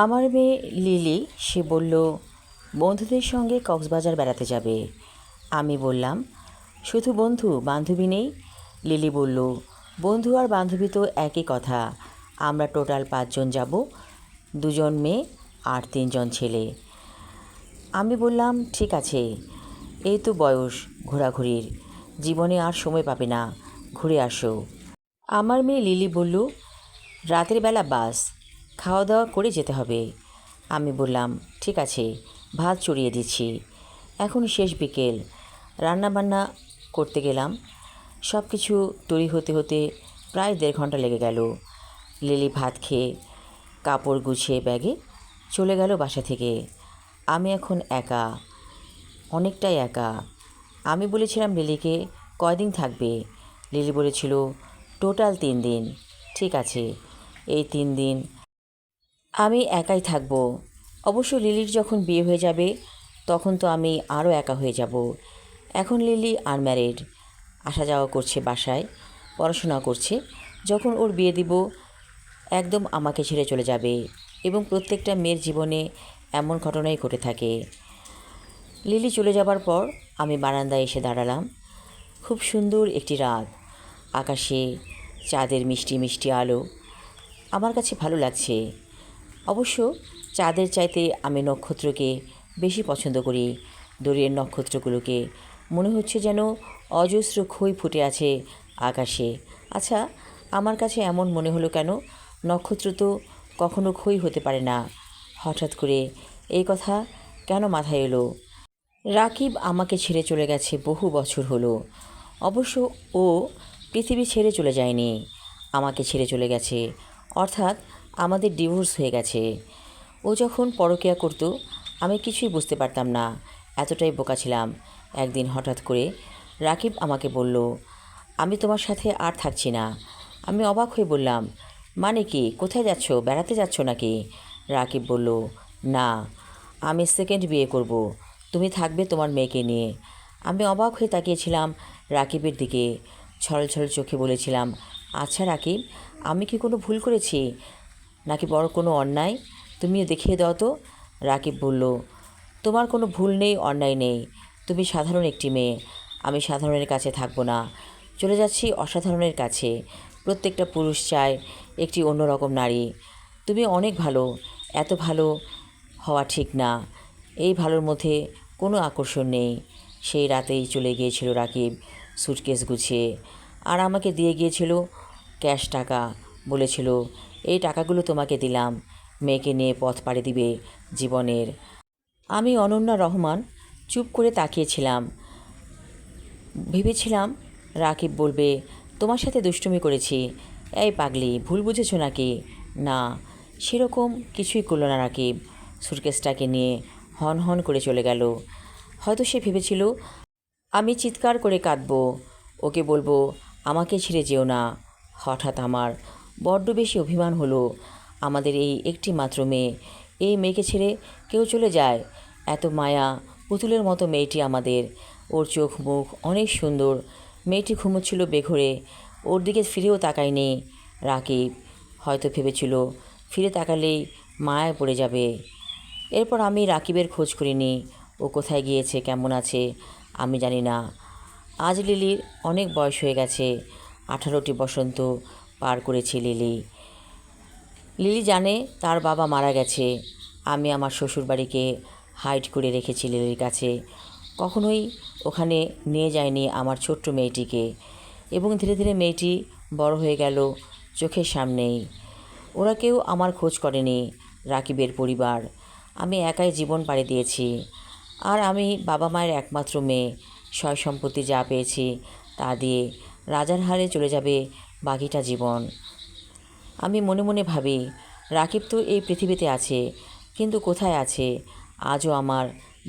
আমার মেয়ে লিলি সে বলল বন্ধুদের সঙ্গে কক্সবাজার বেড়াতে যাবে। আমি বললাম শুধু বন্ধু বান্ধবী নেই? লিলি বলল বন্ধু আর বান্ধবী তো একই কথা, আমরা টোটাল 5 জন যাব, 2 জন মেয়ে আর 3 জন ছেলে। আমি বললাম ঠিক আছে, এই তো বয়স ঘোরাঘুরির, জীবনে আর সময় পাবে না, ঘুরে আসো। আমার মেয়ে লিলি বলল রাতের বেলা বাস, খাওয়া দাওয়া করে যেতে হবে। আমি বললাম ঠিক আছে, ভাত চড়িয়ে দিচ্ছি। এখন শেষ বিকেল, রান্নাবান্না করতে গেলাম। সব কিছু তৈরি হতে হতে প্রায় 1.5 ঘন্টা লেগে গেল। লিলি ভাত খেয়ে কাপড় গুছিয়ে ব্যাগে চলে গেল বাসা থেকে। আমি এখন একা, অনেকটাই একা। আমি বলেছিলাম লিলিকে কয়দিন থাকবে। লিলি বলেছিল টোটাল 3 দিন। ঠিক আছে, এই 3 দিন আমি একাই থাকবো। অবশ্য লিলির যখন বিয়ে হয়ে যাবে তখন তো আমি আরও একা হয়ে যাব। এখন লিলি আনম্যারিড, আসা যাওয়া করছে, বাসায় পড়াশোনা করছে। যখন ওর বিয়ে দিব একদম আমাকে ছেড়ে চলে যাবে, এবং প্রত্যেকটা মেয়ের জীবনে এমন ঘটনাই ঘটে থাকে। লিলি চলে যাবার পর আমি বারান্দায় এসে দাঁড়ালাম। খুব সুন্দর একটি রাত, আকাশে চাঁদের মিষ্টি মিষ্টি আলো, আমার কাছে ভালো লাগছে। অবশ্য চাঁদের চাইতে আমি নক্ষত্রকে বেশি পছন্দ করি। দূরের নক্ষত্রগুলোকে মনে হচ্ছে যেন অজস্র খই ফুটে আছে আকাশে। আচ্ছা, আমার কাছে এমন মনে হলো কেন? নক্ষত্র তো কখনো খই হতে পারে না। হঠাৎ করে এই কথা কেন মাথায় এলো? রাকিব আমাকে ছেড়ে চলে গেছে বহু বছর হলো। অবশ্য ও পৃথিবী ছেড়ে চলে যায়নি, আমাকে ছেড়ে চলে গেছে, অর্থাৎ আমাদের ডিভোর্স হয়ে গেছে। ও যখন পরকীয়া করতো আমি কিছুই বুঝতে পারতাম না, এতটাই বোকা ছিলাম। একদিন হঠাৎ করে রাকিব আমাকে বলল আমি তোমার সাথে আর থাকছি না। আমি অবাক হয়ে বললাম মানে কি, কোথায় যাচ্ছ, বেড়াতে যাচ্ছ নাকি? রাকিব বলল না, আমি সেকেন্ড বিয়ে করব, তুমি থাকবে তোমার মেয়েকে নিয়ে। আমি অবাক হয়ে তাকিয়েছিলাম রাকিবের দিকে, ছলছল চোখে বলেছিলাম আচ্ছা রাকিব, আমি কি কোনো ভুল করেছি নাকি বড় কোনো অন্যায়? তুমিও দেখিয়ে দাও তো। রাকিব বলল তোমার কোনো ভুল নেই, অন্যায় নেই, তুমি সাধারণ একটি মেয়ে। আমি সাধারণের কাছে থাকবো না, চলে যাচ্ছি অসাধারণের কাছে। প্রত্যেকটা পুরুষ চায় একটি অন্যরকম নারী। তুমি অনেক ভালো, এত ভালো হওয়া ঠিক না, এই ভালোর মধ্যে কোনো আকর্ষণ নেই। সেই রাতেই চলে গিয়েছিল রাকিব সুটকেস গুছিয়ে, আর আমাকে দিয়ে গিয়েছিল ক্যাশ টাকা। বলেছিল এই টাকাগুলো তোমাকে দিলাম, মেয়েকে নিয়ে পথ পাড়ি দিবে জীবনের। আমি অনন্যা রহমান চুপ করে তাকিয়েছিলাম। ভেবেছিলাম রাকিব বলবে তোমার সাথে দুষ্টুমি করেছি। এই পাগলি, ভুল বুঝেছো নাকি? না, সেরকম কিছুই করলো না রাকিব। সুটকেসটাকে নিয়ে হন হন করে চলে গেল। হয়তো সে ভেবেছিল আমি চিৎকার করে কাঁদবো, ওকে বলবো আমাকে ছেড়ে যেও না। হঠাৎ আমার বড্ড বেশি অভিমান হলো। আমাদের এই একটি মাত্র মেয়ে, এই মেয়েকে ছেড়ে কেউ চলে যায়? এত মায়া, পুতুলের মতো মেয়েটি আমাদের। ওর চোখ মুখ অনেক সুন্দর। মেয়েটি ঘুমোচ্ছিল বেঘরে, ওর দিকে ফিরেও তাকায়নি। রাকিব হয়তো ভেবেছিল ফিরে তাকালেই মায়ায় পড়ে যাবে। এরপর আমি রাকিবের খোঁজ করিনি। ও কোথায় গিয়েছে, কেমন আছে আমি জানি না। আজ লিলির অনেক বয়স হয়ে গেছে, 18টি বসন্ত পার করেছে লিলি। লিলি জানে তার বাবা মারা গেছে। আমি আমার শ্বশুরবাড়িকে হাইড করে রেখেছি লিলির কাছে, কখনোই ওখানে নিয়ে যায়নি আমার ছোট্ট মেয়েটিকে। এবং ধীরে ধীরে মেয়েটি বড় হয়ে গেল চোখের সামনেই। ওরা কেউ আমার খোঁজ করেনি, রাকিবের পরিবার। আমি একাই জীবন পাড়ি দিয়েছি। আর আমি বাবা মায়ের একমাত্র মেয়ে, সয় সম্পত্তি যা পেয়েছি তা দিয়ে রাজার হালে চলে যাবে বাকিটা জীবন। আমি মনে মনে ভাবি রাকিব তো এই পৃথিবীতে আছে, কিন্তু কোথায় আছে আজও আমার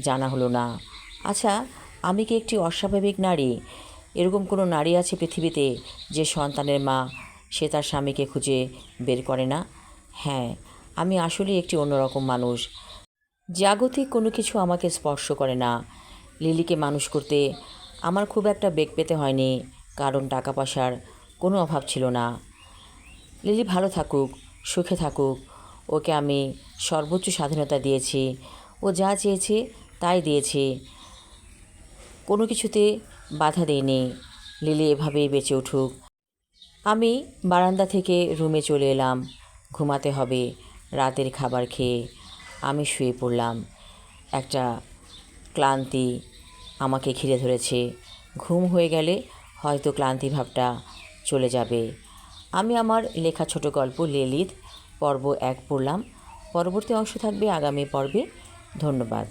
জানা হলো না। আচ্ছা, আমি কি একটি অস্বাভাবিক নারী? এরকম কোনো নারী আছে পৃথিবীতে যে সন্তানের মা, সে তার স্বামীকে খুঁজে বের করে না? হ্যাঁ, আমি আসলেই একটি অন্যরকম মানুষ। জাগতিক কোনো কিছু আমাকে স্পর্শ করে না। লিলিকে মানুষ করতে আমার খুব একটা বেগ পেতে হয়নি, কারণ টাকা পয়সার কোনো অভাব ছিল না। লিলি ভালো থাকুক, সুখে থাকুক, ওকে আমি সর্বোচ্চ স্বাধীনতা দিয়েছি। ও যা চেয়েছে তাই দিয়েছি, কোনো কিছুতে বাধা দেইনি। লিলি এভাবেই বেঁচে উঠুক। আমি বারান্দা থেকে রুমে চলে এলাম। ঘুমাতে হবে। রাতের খাবার খেয়ে আমি শুয়ে পড়লাম। একটা ক্লান্তি আমাকে ঘিরে ধরেছে। ঘুম হয়ে গেলে হয়তো ক্লান্তি ভাবটা চলে যাবে। আমি আমার লেখা ছোট গল্প লিলিত পর্ব 1 পড়লাম। পরবর্তী অংশ থাকবে আগামী পর্বে। ধন্যবাদ।